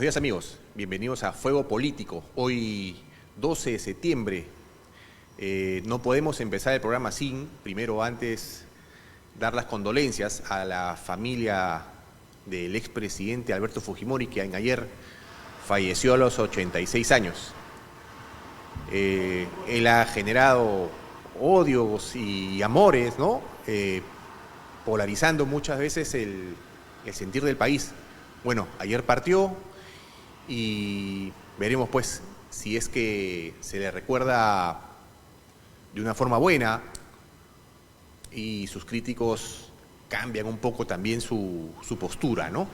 días amigos, bienvenidos a Fuego Político. Hoy 12 de septiembre, no podemos empezar el programa sin, primero antes, dar las condolencias a la familia del expresidente Alberto Fujimori, que ayer falleció a los 86 años. Él ha generado odios y amores, ¿no? Polarizando muchas veces el sentir del país. Bueno, ayer partió y veremos pues si es que se le recuerda de una forma buena y sus críticos cambian un poco también su postura, ¿no?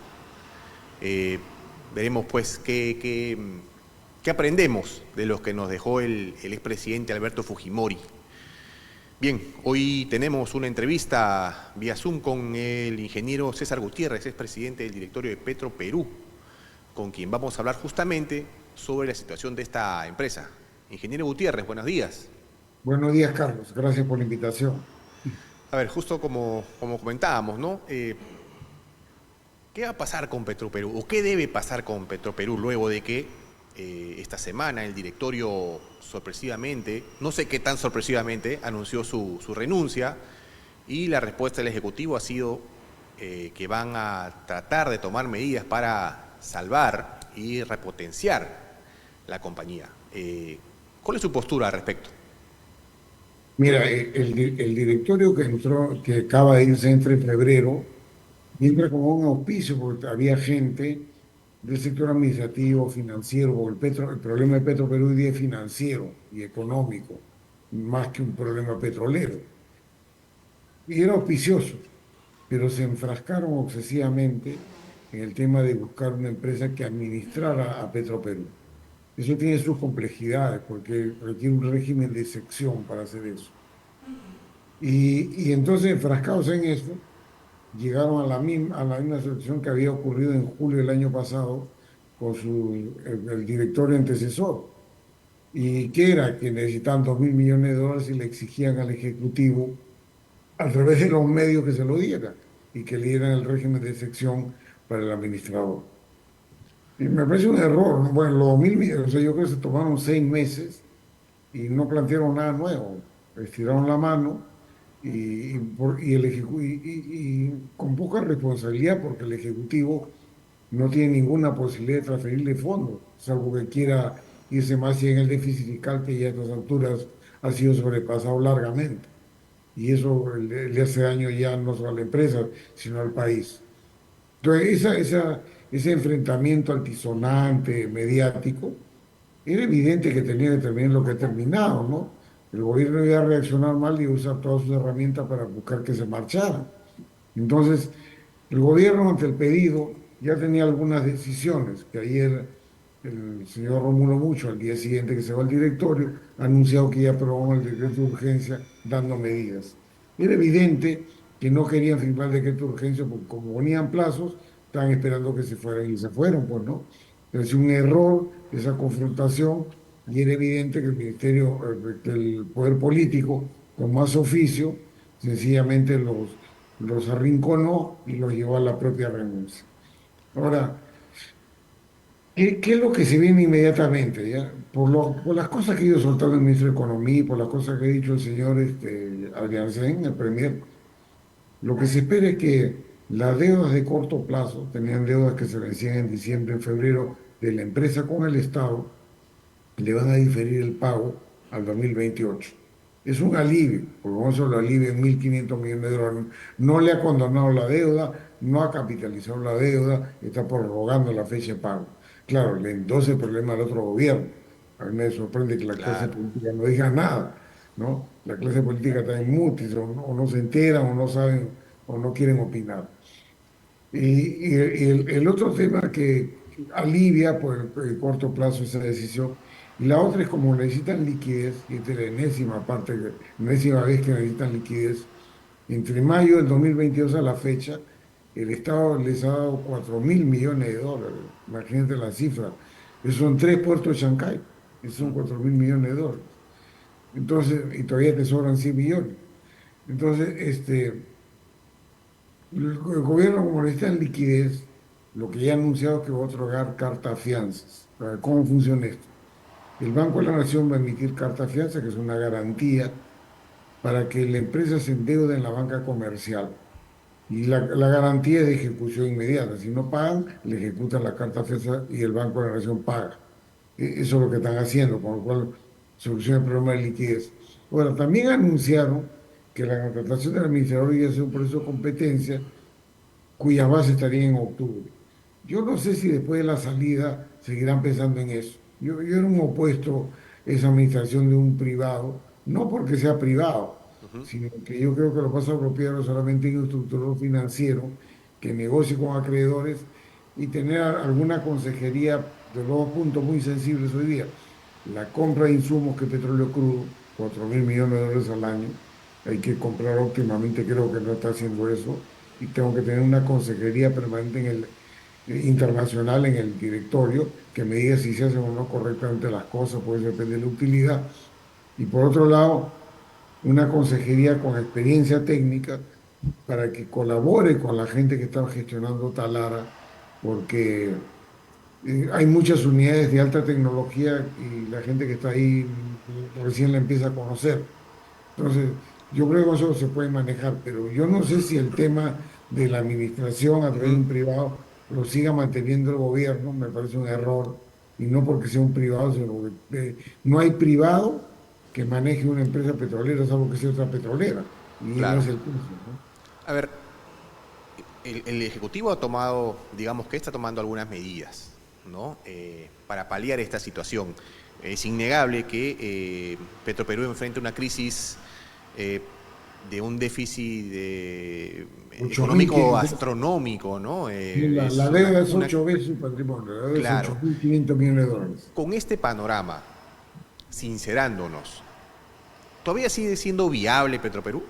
Veremos pues qué aprendemos de lo que nos dejó el expresidente Alberto Fujimori. Bien, hoy tenemos una entrevista vía Zoom con el ingeniero César Gutiérrez, expresidente del directorio de Petroperú, con quien vamos a hablar justamente sobre la situación de esta empresa. Ingeniero Gutiérrez, buenos días. Buenos días, Carlos. Gracias por la invitación. A ver, justo como comentábamos, ¿no? ¿Qué va a pasar con Petroperú o qué debe pasar con Petroperú luego de que esta semana el directorio sorpresivamente, no sé qué tan sorpresivamente, anunció su renuncia y la respuesta del Ejecutivo ha sido que van a tratar de tomar medidas para salvar y repotenciar la compañía? ¿Cuál es su postura al respecto? Mira, el directorio que entró, que acaba de irse entre en febrero, entra como un auspicio porque había gente del sector administrativo, financiero, porque el problema de Petroperú hoy día es financiero y económico, más que un problema petrolero. Y era auspicioso, pero se enfrascaron obsesivamente en el tema de buscar una empresa que administrara a Petroperú. Eso tiene sus complejidades porque requiere un régimen de excepción para hacer eso. Y entonces, enfrascados en eso, llegaron a la misma situación que había ocurrido en julio del año pasado con el directorio antecesor. ¿Y qué era? Que necesitaban 2.000 millones de dólares y le exigían al Ejecutivo, a través de los medios, que se lo dieran y que le dieran el régimen de excepción para el administrador. Y me parece un error, ¿no? Bueno, los 2.000 millones, o sea, yo creo que se tomaron 6 meses y no plantearon nada nuevo. Estiraron la mano y con poca responsabilidad porque el Ejecutivo no tiene ninguna posibilidad de transferirle fondos, salvo que quiera irse más en el déficit fiscal que ya a estas alturas ha sido sobrepasado largamente. Y eso le hace daño ya no solo a la empresa, sino al país. Entonces, ese enfrentamiento altisonante, mediático, era evidente que tenía que terminar lo que ha terminado, ¿no? El gobierno iba a reaccionar mal y iba a usar todas sus herramientas para buscar que se marchara. Entonces, el gobierno, ante el pedido, ya tenía algunas decisiones, que ayer el señor Rómulo Mucho, al día siguiente que se va al directorio, ha anunciado que ya aprobó el decreto de urgencia dando medidas. Era evidente que no querían firmar el decreto de urgencia porque, como ponían plazos, estaban esperando que se fueran y se fueron, pues, ¿no? Es un error esa confrontación y era evidente que el ministerio, que el poder político, con más oficio, sencillamente los arrinconó y los llevó a la propia renuncia. Ahora, ¿qué es lo que se viene inmediatamente? ¿Ya? Por las cosas que ha ido soltando el ministro de Economía y por las cosas que ha dicho el señor Adrián Sen, el premier, lo que se espera es que las deudas de corto plazo, tenían deudas que se vencían en diciembre, en febrero, de la empresa con el Estado, le van a diferir el pago al 2028. Es un alivio, porque vamos a lo alivio en 1.500 millones de dólares. No le ha condonado la deuda, no ha capitalizado la deuda, está prorrogando la fecha de pago. Claro, le endosa el problema al otro gobierno. A mí me sorprende que la clase Claro. política no diga nada, ¿no? La clase política está en mutis, o no se enteran, o no saben, o no quieren opinar. Y el otro tema que alivia por el corto plazo esa decisión, y la otra es como necesitan liquidez, y esta es la enésima parte, enésima vez que necesitan liquidez, entre mayo del 2022 a la fecha, el Estado les ha dado 4.000 millones de dólares. Imagínate la cifra. Esos son 3 puertos de Chancay. Esos son 4.000 millones de dólares. Entonces, y todavía te sobran 100 millones. Entonces, el gobierno, como necesita liquidez, lo que ya ha anunciado que va a otorgar carta fianzas. ¿Cómo funciona esto? El Banco de la Nación va a emitir carta fianza, que es una garantía para que la empresa se endeude en la banca comercial. Y la garantía es de ejecución inmediata. Si no pagan, le ejecutan la carta fianza y el Banco de la Nación paga. Eso es lo que están haciendo, con lo cual soluciona el problema de liquidez. Ahora, también anunciaron que la contratación del administrador iba a ser un proceso de competencia cuya base estaría en octubre. Yo no sé si después de la salida seguirán pensando en eso. Yo era un opuesto a esa administración de un privado, no porque sea privado, Ujú. sino que yo creo que los pasos apropiados solamente en un estructurador financiero que negocie con acreedores y tener alguna consejería de los dos puntos muy sensibles hoy día. La compra de insumos que petróleo crudo, 4.000 millones de dólares al año, hay que comprar óptimamente, creo que no está haciendo eso y tengo que tener una consejería permanente en el internacional, en el directorio, que me diga si se hacen o no correctamente las cosas, pues depende de la utilidad. Y por otro lado, una consejería con experiencia técnica para que colabore con la gente que está gestionando Talara, porque hay muchas unidades de alta tecnología y la gente que está ahí recién la empieza a conocer. Entonces, yo creo que eso se puede manejar, pero yo no sé si el tema de la administración a través de Ujú. un privado lo siga manteniendo el gobierno, me parece un error, y no porque sea un privado, sino porque no hay privado que maneje una empresa petrolera, salvo que sea otra petrolera, y no Claro. es el caso, ¿no? A ver, el Ejecutivo ha tomado, digamos que está tomando algunas medidas, ¿no? Para paliar esta situación. Es innegable que Petroperú enfrenta una crisis eh, de un déficit 8.500, económico astronómico, ¿no? la Es deuda es 8 veces su patrimonio, la deuda es claro, 8.500 millones de dólares. con este panorama, sincerándonos, ¿todavía sigue siendo viable Petroperú?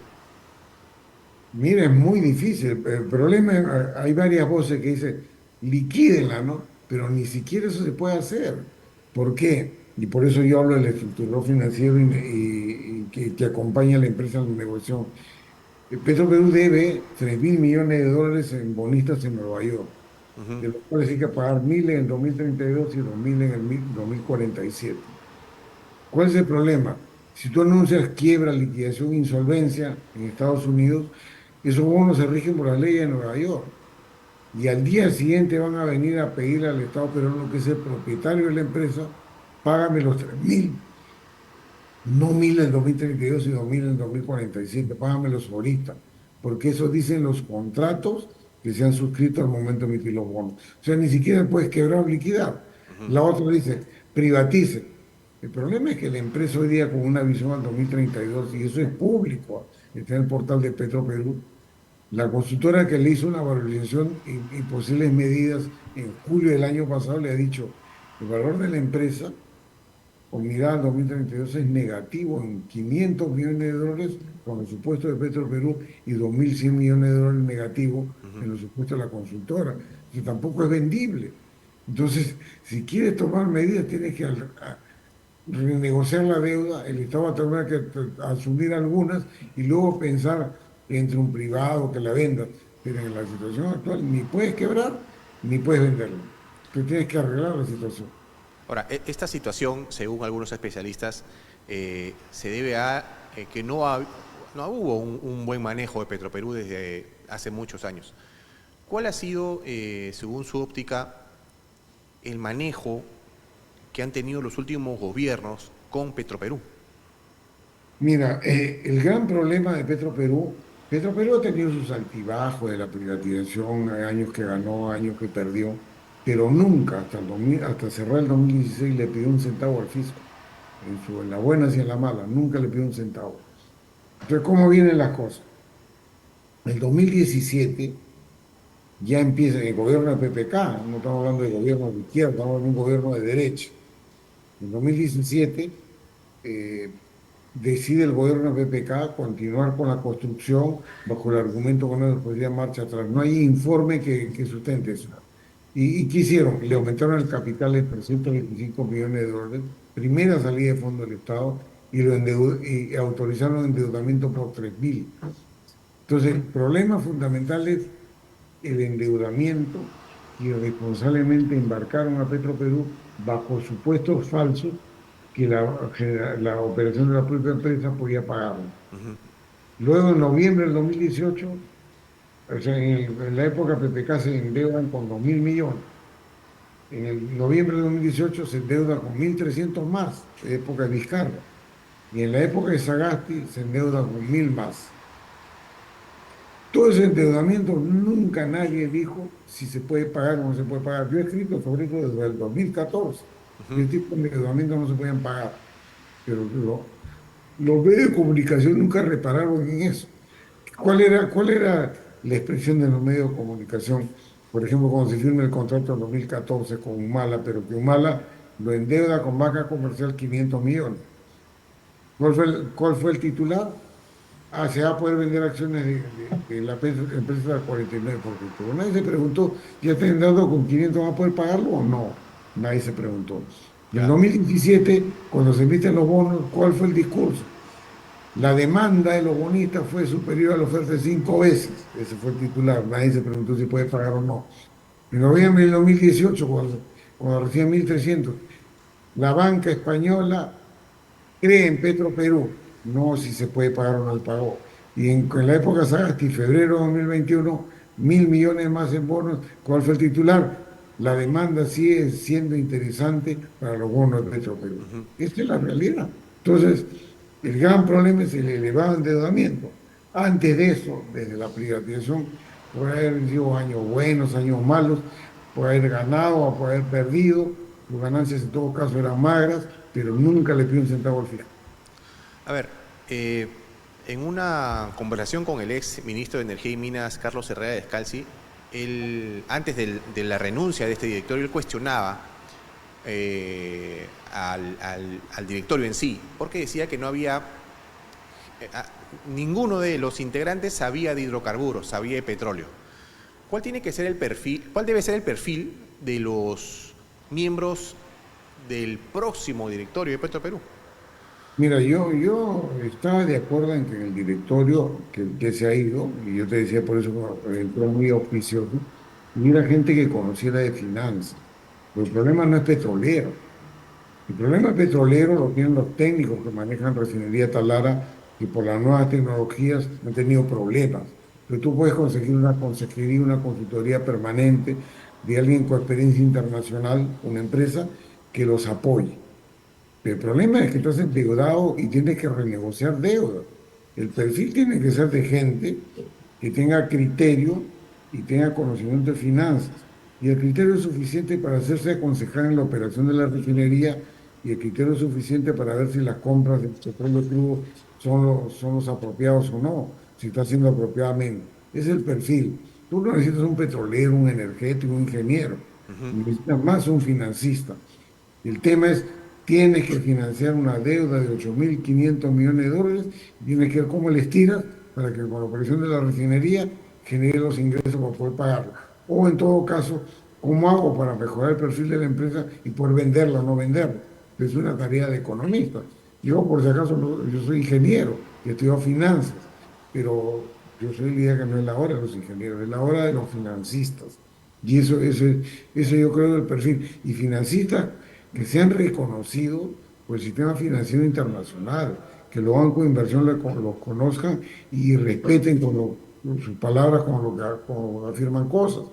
Mira, es muy difícil. El problema, hay varias voces que dicen, liquídenla, ¿no? Pero ni siquiera eso se puede hacer. ¿Por qué? Y por eso yo hablo del estructurador financiero y que acompaña a la empresa en la negociación. Petroperú debe 3.000 millones de dólares en bonistas en Nueva York, Ujú. de los cuales hay que pagar 1.000 en el 2032 y 2.000 en el 2047. ¿Cuál es el problema? Si tú anuncias quiebra, liquidación, insolvencia en Estados Unidos, esos bonos se rigen por la ley de Nueva York. Y al día siguiente van a venir a pedirle al Estado peruano, que es el propietario de la empresa, págame los 3.000, no 1.000 en el 2032 y 2.000 en el 2047, págamelos ahorita, porque eso dicen los contratos que se han suscrito al momento de emitir los bonos. O sea, ni siquiera puedes quebrar o liquidar. La otra dice, privatice. El problema es que la empresa hoy día con una visión al 2032, y eso es público, está en el portal de Petroperú, la consultora que le hizo una valorización y posibles medidas en julio del año pasado le ha dicho, el valor de la empresa con mirada al 2032 es negativo en 500 millones de dólares con los supuestos de Petroperú y 2.100 millones de dólares negativo en los supuestos de la consultora. Que tampoco es vendible. Entonces, si quieres tomar medidas, tienes que renegociar la deuda, el Estado va a tener que asumir algunas y luego pensar entre un privado que la venda. Pero en la situación actual ni puedes quebrar ni puedes venderla. Tú tienes que arreglar la situación. Ahora, esta situación, según algunos especialistas, se debe a que no hubo un buen manejo de Petroperú desde hace muchos años. ¿Cuál ha sido, según su óptica, el manejo que han tenido los últimos gobiernos con Petroperú? Mira, el gran problema de Petroperú ha tenido sus altibajos de la privatización, hay años que ganó, años que perdió, pero nunca, hasta el 2000, hasta cerrar el 2016, le pidió un centavo al fisco, en las buenas y en las malas, nunca le pidió un centavo. Entonces, ¿cómo vienen las cosas? El 2017 ya empieza el gobierno de PPK, no estamos hablando de gobierno de izquierda, estamos hablando de un gobierno de derecha. En 2017 decide el gobierno de PPK continuar con la construcción bajo el argumento que no se podría marcha atrás. No hay informe que sustente eso. ¿Y qué hicieron? Le aumentaron el capital de 325 millones de dólares, primera salida de fondo del Estado, y autorizaron el endeudamiento por 3.000. Entonces, el problema fundamental es el endeudamiento irresponsablemente embarcaron a Petroperú bajo supuestos falsos que la operación de la propia empresa podía pagarlo. Luego, en noviembre del 2018, o sea, en la época PPK se endeudan con 2.000 millones. En el noviembre de 2018 se endeuda con 1.300 más, época de Vizcarra. Y en la época de Sagasti se endeuda con 1.000 más. Todo ese endeudamiento nunca nadie dijo si se puede pagar o no se puede pagar. Yo he escrito sobre eso desde el 2014. Y el tipo de endeudamiento no se pueden pagar. Pero los medios de comunicación nunca repararon en eso. ¿Cuál era la expresión de los medios de comunicación? Por ejemplo, cuando se firma el contrato en 2014 con Humala, pero que Humala lo endeuda con banca comercial 500 millones. ¿Cuál fue el titular? Se va a poder vender acciones de la empresa al 49%. Pero nadie se preguntó, ¿ya está endeudado con 500 va a poder pagarlo o no? Nadie se preguntó. En el Claro. 2017, cuando se emiten los bonos, ¿cuál fue el discurso? La demanda de los bonistas fue superior a la oferta de 5 veces. Ese fue el titular. Nadie se preguntó si puede pagar o no. En noviembre del 2018, cuando recién 1.300, la banca española cree en Petroperú, no si se puede pagar o no el pago. Y en la época Sagasti, febrero de 2021, 1.000 millones más en bonos. ¿Cuál fue el titular? La demanda sigue siendo interesante para los bonos de Petroperú. Esta es la realidad. Entonces, el gran problema es el elevado endeudamiento. Antes de eso, desde la privatización, puede haber sido años buenos, años malos, puede haber ganado o puede haber perdido. Sus ganancias en todo caso eran magras, pero nunca le pidió un centavo al fisco. A ver, eh, en una conversación con el ex ministro de Energía y Minas, Carlos Herrera Descalzi, él, antes de la renuncia de este directorio, él cuestionaba al directorio en sí, porque decía que no había, ninguno de los integrantes sabía de hidrocarburos, sabía de petróleo. ¿Cuál tiene que ser el perfil, cuál debe ser el perfil de los miembros del próximo directorio de Petroperú? Mira, yo estaba de acuerdo en que en el directorio que se ha ido, y yo te decía por eso entró muy auspicioso, hubiera gente que conociera de finanzas. Pero el problema no es petrolero. El problema petrolero lo tienen los técnicos que manejan refinería Talara, y por las nuevas tecnologías han tenido problemas. Pero tú puedes conseguir una consejería, una consultoría permanente de alguien con experiencia internacional, una empresa que los apoye. El problema es que estás endeudado y tienes que renegociar deuda. El perfil tiene que ser de gente que tenga criterio y tenga conocimiento de finanzas. Y el criterio es suficiente para hacerse aconsejar en la operación de la refinería, y el criterio es suficiente para ver si las compras de petróleo crudo son los apropiados o no, si está haciendo apropiadamente. Es el perfil. Tú no necesitas un petrolero, un energético, un ingeniero. Necesitas más un financista. El tema es, tienes que financiar una deuda de 8.500 millones de dólares y tienes que ver cómo le estiras para que con la operación de la refinería genere los ingresos para poder pagarla. O en todo caso, ¿cómo hago para mejorar el perfil de la empresa y poder venderla o no venderla? Es una tarea de economista. Yo, por si acaso, yo soy ingeniero y estudio finanzas, pero yo soy la idea que no es la hora de los ingenieros, es la hora de los financistas. Y eso yo creo del perfil. Y financistas que sean reconocidos por el sistema financiero internacional, que los bancos de inversión los conozcan y respeten con sus palabras como afirman cosas.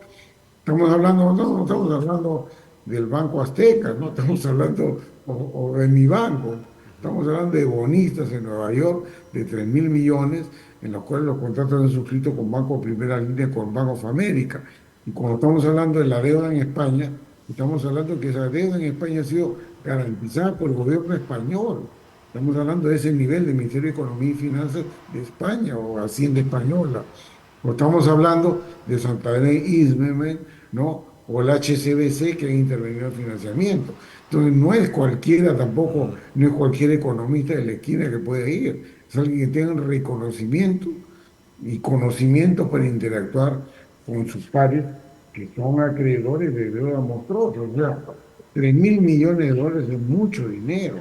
Estamos hablando, no estamos hablando del Banco Azteca, no estamos hablando o de mi banco, estamos hablando de bonistas en Nueva York de 3.000 millones, en los cuales los contratos han suscrito con Banco Primera Línea, con Bank of America. Y cuando estamos hablando de la deuda en España, estamos hablando de que esa deuda en España ha sido garantizada por el gobierno español. Estamos hablando de ese nivel de Ministerio de Economía y Finanzas de España o Hacienda Española. O estamos hablando de Santander Investment, ¿no? O el HCBC que ha intervenido en el financiamiento. Entonces, no es cualquiera tampoco, no es cualquier economista de la esquina que puede ir. Es alguien que tenga un reconocimiento y conocimiento para interactuar con sus pares que son acreedores de deuda monstruosa. O sea, 3.000 millones de dólares es mucho dinero.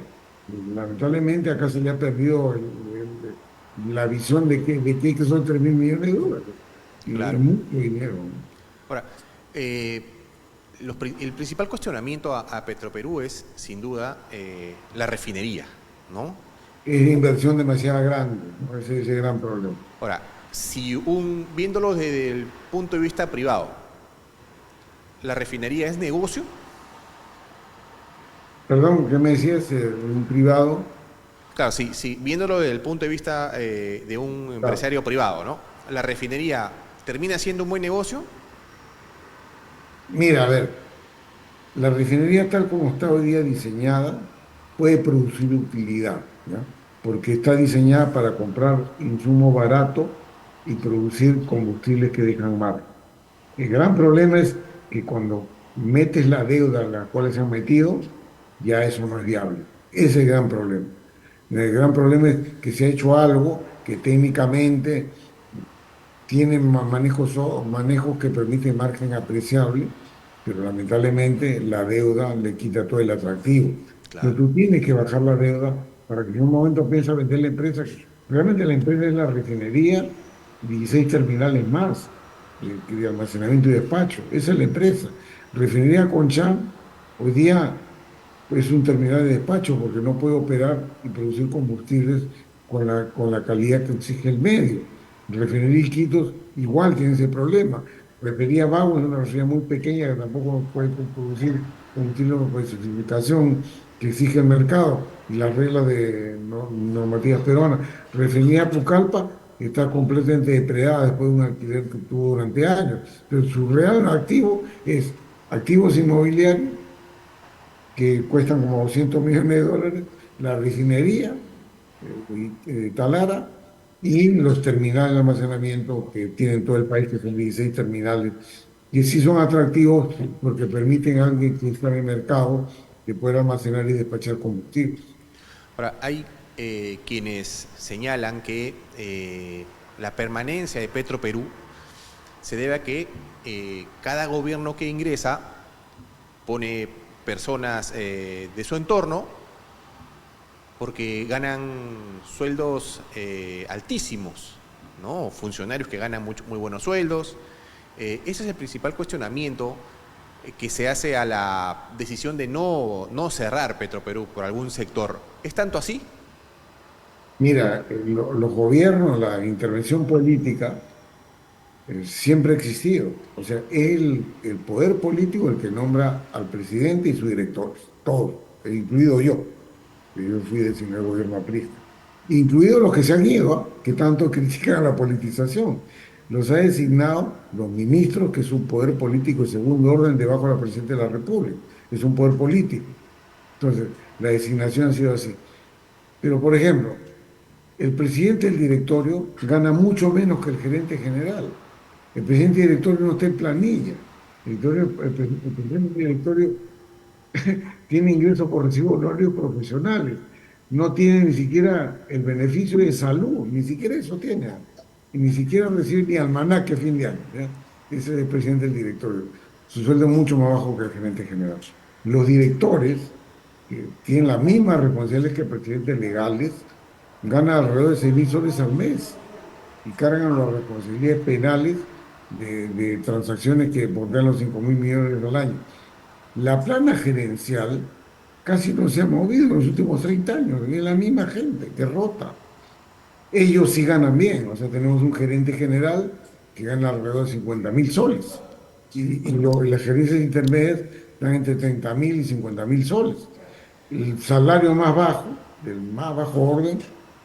Lamentablemente acá se le ha perdido la visión de que son 3.000 millones de dólares. Y es Claro. mucho dinero, ¿no? Ahora, el principal cuestionamiento a Petroperú es, sin duda, la refinería, ¿no? Es inversión demasiado grande, ¿no? Ese es el gran problema. Ahora, si viéndolo desde el punto de vista privado, ¿la refinería es negocio? Perdón, ¿qué me decías? Un privado. Claro, sí, viéndolo desde el punto de vista de un Claro. empresario privado, ¿no? ¿La refinería termina siendo un buen negocio? Mira, a ver, la refinería tal como está hoy día diseñada puede producir utilidad, ¿ya? Porque está diseñada para comprar insumo barato y producir combustibles que dejan marca. El gran problema es que cuando metes la deuda en la cual se han metido, ya eso no es viable. Ese es el gran problema. El gran problema es que se ha hecho algo que técnicamente tiene manejos que permiten margen apreciable, pero lamentablemente la deuda le quita todo el atractivo. Entonces Claro, tú tienes que bajar la deuda para que en un momento pienses vender la empresa. Realmente la empresa es la refinería, 16 terminales más de almacenamiento y despacho. Esa es la empresa. Refinería Conchán, hoy día es un terminal de despacho porque no puede operar y producir combustibles con la calidad que exige el medio. Refinería Iquitos igual tiene ese problema. Refinería Bagua es una refinería muy pequeña que tampoco puede producir combustible con especificación que exige el mercado y las reglas de normativas peruanas. Refinería Pucallpa está completamente depredada después de un alquiler que tuvo durante años. Pero su real activo es activos inmobiliarios que cuestan como 200 millones de dólares, la refinería Talara y los terminales de almacenamiento que tienen todo el país, que son 16 terminales, que sí son atractivos porque permiten a alguien que está en el mercado de poder almacenar y despachar combustible. ahora hay quienes señalan que la permanencia de Petroperú se debe a que cada gobierno que ingresa pone personas de su entorno porque ganan sueldos altísimos, ¿no? Funcionarios que ganan muy buenos sueldos. Ese es el principal cuestionamiento que se hace a la decisión de no cerrar Petroperú por algún sector. ¿Es tanto así? Mira, los gobiernos, la intervención política siempre ha existido. O sea, el poder político el que nombra al presidente y sus directores, todos, incluido yo. Yo fui designado al gobierno aprista, incluidos los que se han ido, ¿ah? Que tanto critican la politización. Los ha designado los ministros, que es un poder político de segundo orden debajo de la presidenta de la República, es un poder político. Entonces, la designación ha sido así. Pero, por ejemplo, el presidente del directorio gana mucho menos que el gerente general. El presidente del directorio no está en planilla. El presidente del directorio tiene ingresos por recibos horarios profesionales, no tiene ni siquiera el beneficio de salud, ni siquiera eso tiene, y ni siquiera recibe ni almanaque a fin de año, ¿ya? Ese es el presidente del directorio. Su sueldo es mucho más bajo que el gerente general. Los directores, que tienen las mismas responsabilidades que presidentes legales, ganan alrededor de 6.000 soles al mes y cargan las responsabilidades penales de transacciones que bordean los 5.000 millones al año. La plana gerencial casi no se ha movido en los últimos 30 años, es la misma gente que rota. Ellos sí ganan bien, o sea, tenemos un gerente general que gana alrededor de 50.000 soles y las gerencias intermedias están entre 30.000 y 50.000 soles. El salario más bajo, del más bajo orden,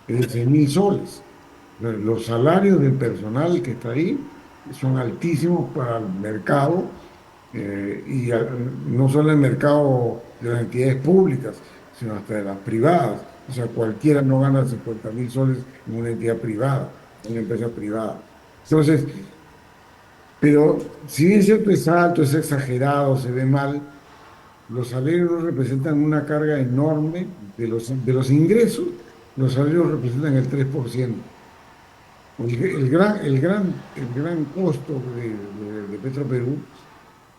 es de 6.000 soles. Los salarios del personal que está ahí son altísimos para el mercado no solo el mercado de las entidades públicas, sino hasta de las privadas. O sea, cualquiera no gana 50.000 soles en una entidad privada, en una empresa privada. Entonces, pero si bien es cierto es alto, es exagerado, se ve mal, los salarios no representan una carga enorme de los ingresos, los salarios representan el 3%. El gran costo de Petroperú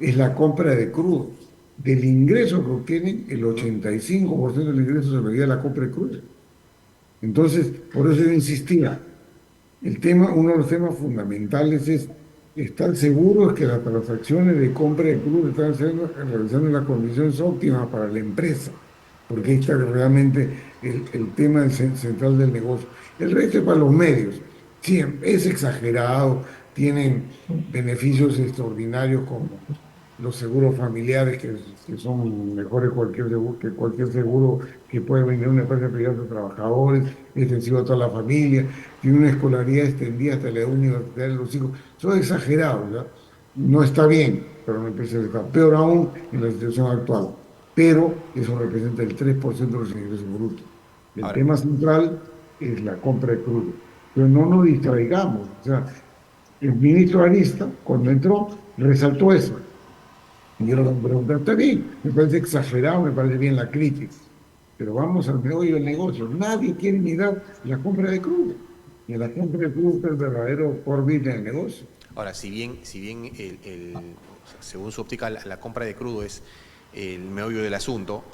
es la compra de crudo. Del ingreso que obtienen, el 85% del ingreso se lo lleva a la compra de crudo. Entonces, por eso yo insistía, uno de los temas fundamentales es están seguros que las transacciones de compra de crudo están realizando en las condiciones óptimas para la empresa, porque ahí está realmente el tema central del negocio. El resto es para los medios. Sí, es exagerado, tienen beneficios extraordinarios como los seguros familiares que son mejores que cualquier seguro que puede vender una empresa privada de trabajadores, extensivo a toda la familia, tiene una escolaridad extendida hasta la edad universitaria de los hijos. Son exagerados, ¿ya? No está bien, pero no empieza a estar peor aún en la situación actual. Pero eso representa el 3% de los ingresos brutos. El Ahora, tema central es la compra de crudo. Pero no nos distraigamos. O sea, el ministro Arista, cuando entró, resaltó eso. Y yo lo pregunté, está bien, me parece exagerado, me parece bien la crítica, pero vamos al meollo del negocio. Nadie quiere mirar la compra de crudo. Y la compra de crudo es el verdadero core business del negocio. ahora, si bien o sea, según su óptica la compra de crudo es el meollo del asunto,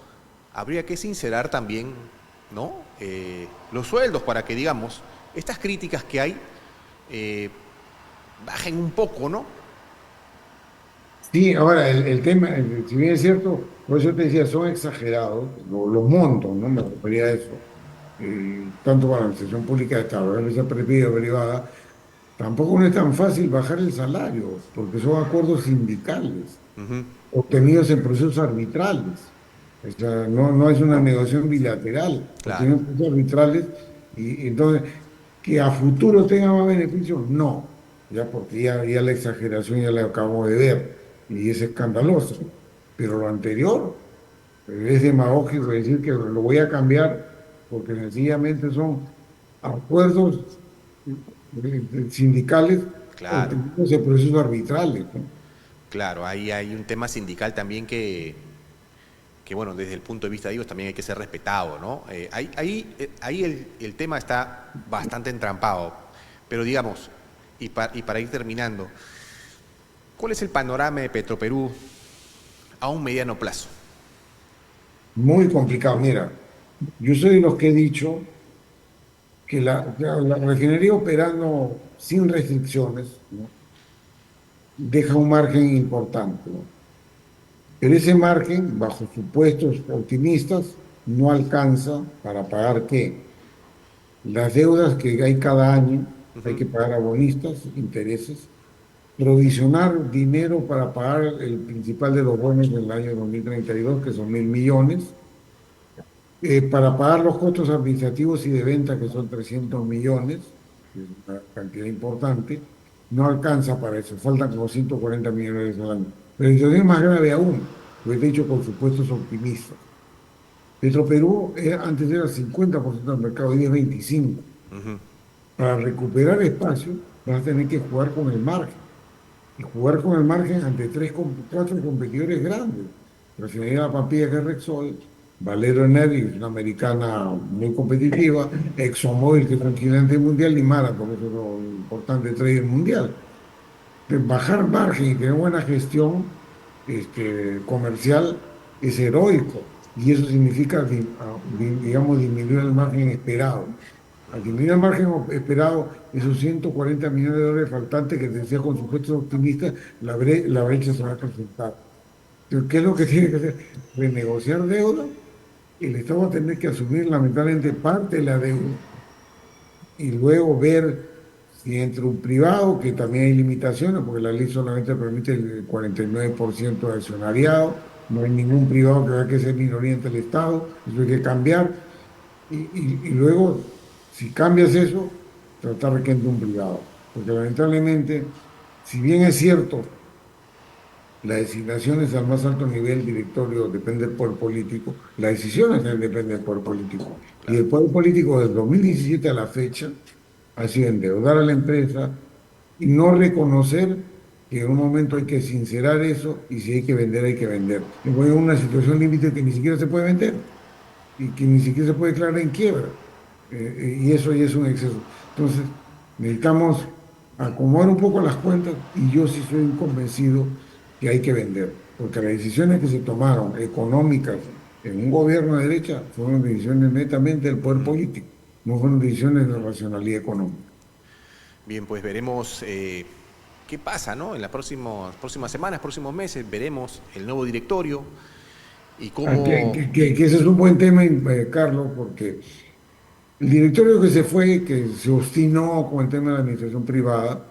habría que sincerar también, ¿no? Los sueldos para que, digamos, estas críticas que hay eh, bajen un poco, ¿no? Sí, ahora el tema, si bien es cierto, por eso te decía, son exagerados los montos, ¿no? Me refería a eso. Tanto para la administración pública de Estado, la empresa privada, tampoco no es tan fácil bajar el salario, porque son acuerdos sindicales Ujú, obtenidos en procesos arbitrales. O sea, no es una negociación bilateral, claro. obtenidos en procesos arbitrales y entonces que a futuro tenga más beneficios, no, ya porque ya la exageración ya la acabo de ver y es escandaloso. Pero lo anterior es demagógico decir que lo voy a cambiar porque sencillamente son acuerdos sindicales Claro, obtenidos en procesos arbitrales, ¿no? claro, ahí hay un tema sindical también que, bueno, desde el punto de vista de ellos también hay que ser respetado, ¿no? Ahí el tema está bastante entrampado, pero digamos, y para ir terminando, ¿cuál es el panorama de Petroperú a un mediano plazo? Muy complicado. Mira, yo soy de los que he dicho que la refinería operando sin restricciones, ¿no? Deja un margen importante, ¿no? Pero ese margen, bajo supuestos optimistas, no alcanza para pagar ¿qué? Las deudas que hay cada año, hay Ujú, que pagar a bonistas, intereses, provisionar dinero para pagar el principal de los bonos del año 2032 que son 1.000 millones, para pagar los costos administrativos y de venta, que son 300 millones, que es una cantidad importante, no alcanza para eso, faltan como 140 millones al año. Pero la situación es más grave aún, lo he dicho con supuestos optimistas. Petroperú antes era 50% del mercado, hoy es 25%. ujú, Para recuperar espacio, vas a tener que jugar con el margen. Y jugar con el margen ante cuatro competidores grandes. Refinería La Pampilla, que es Repsol, Valero Energy, que es una americana muy competitiva, ExxonMobil, que es un gigante mundial, y Marathon, que es otro importante trader mundial. Bajar margen y tener buena gestión comercial es heroico. Y eso significa, digamos, disminuir el margen esperado. Al disminuir el margen esperado, esos 140 millones de dólares faltantes que te decía con supuestos optimistas, la brecha se va a presentar. Entonces, ¿qué es lo que tiene que hacer? Renegociar deuda. El Estado va a tener que asumir lamentablemente parte de la deuda y luego ver si entre un privado, que también hay limitaciones, porque la ley solamente permite el 49% de accionariado, no hay ningún privado que vaya que ser minoría ante el Estado, eso hay que cambiar. Y luego, si cambias eso, tratar de que entre un privado. Porque lamentablemente, si bien es cierto, las designaciones al más alto nivel directorio depende del poder político, las decisiones también dependen del poder político. Y claro. el poder político desde 2017 a la fecha ha sido endeudar a la empresa y no reconocer que en un momento hay que sincerar eso y si hay que vender, hay que vender. Y voy a una situación límite que ni siquiera se puede vender y que ni siquiera se puede declarar en quiebra. Y eso ya es un exceso. Entonces, necesitamos acomodar un poco las cuentas y yo sí soy convencido que hay que vender, porque las decisiones que se tomaron económicas en un gobierno de derecha fueron decisiones netamente del poder político, no fueron decisiones de racionalidad económica. Bien, pues veremos qué pasa, ¿no? En las próximas semanas, próximos meses, veremos el nuevo directorio y cómo... Que ese es un buen tema, Carlos, porque el directorio que se fue, que se obstinó con el tema de la administración privada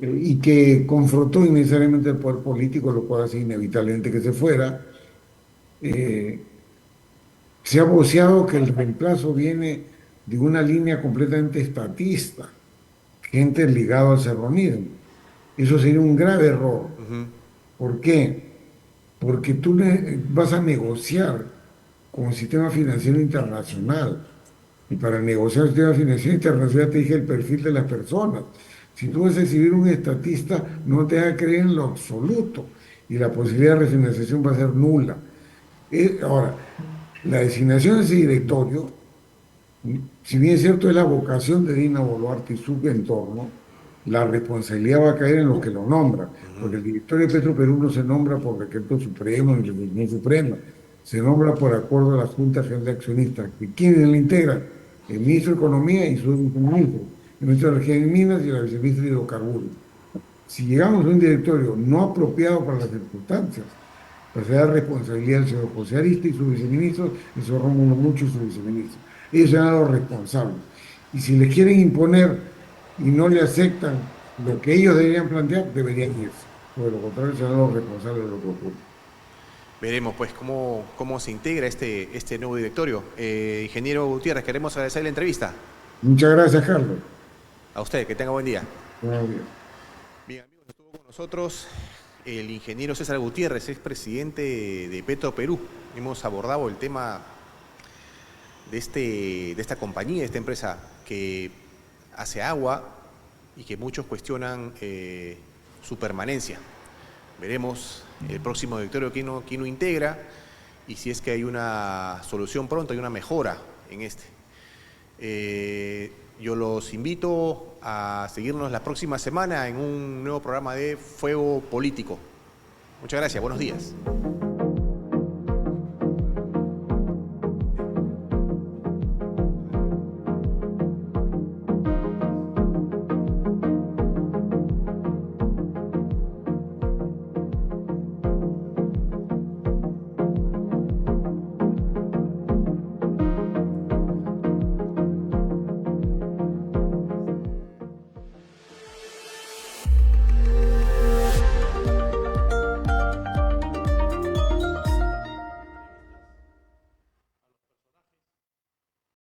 y que confrontó innecesariamente el poder político, lo cual hace inevitablemente que se fuera, eh, se ha voceado que el reemplazo viene de una línea completamente estatista, gente ligada al serronismo. Eso sería un grave error. Ujú. ¿Por qué? Porque tú vas a negociar con el sistema financiero internacional. Y para negociar el sistema financiero internacional te dije el perfil de las personas. Si tú vas a recibir un estatista, no te va a creer en lo absoluto y la posibilidad de refinanciación va a ser nula. Ahora, la designación de ese directorio, si bien es cierto es la vocación de Dina Boluarte y su entorno, la responsabilidad va a caer en los que lo nombran, porque el directorio de Petroperú no se nombra por decreto supremo ni resolución suprema, se nombra por acuerdo de la Junta General de Accionistas. ¿Y quiénes la integran? El ministro de Economía y su viceministro, el ministro de Energía y Minas y la viceministra de Hidrocarburos. Si llegamos a un directorio no apropiado para las circunstancias, pues será responsabilidad del señor José Arista y su viceministro, el señor Rómulo Mucho y su viceministro. Ellos serán los responsables. Y si les quieren imponer y no le aceptan lo que ellos deberían plantear, deberían irse. Por lo contrario, serán los responsables de lo que ocurre. Veremos pues cómo se integra este nuevo directorio. Ingeniero Gutiérrez, queremos agradecer la entrevista. Muchas gracias, Carlos. A usted, que tenga buen día. Buenos días. Bien, amigos, estuvo con nosotros el ingeniero César Gutiérrez, es presidente de Petroperú. Hemos abordado el tema de esta compañía, de esta empresa que hace agua y que muchos cuestionan su permanencia. Veremos el próximo directorio quién lo integra y si es que hay una solución pronto, hay una mejora en este. Yo los invito a seguirnos la próxima semana en un nuevo programa de Fuego Político. Muchas gracias, buenos días.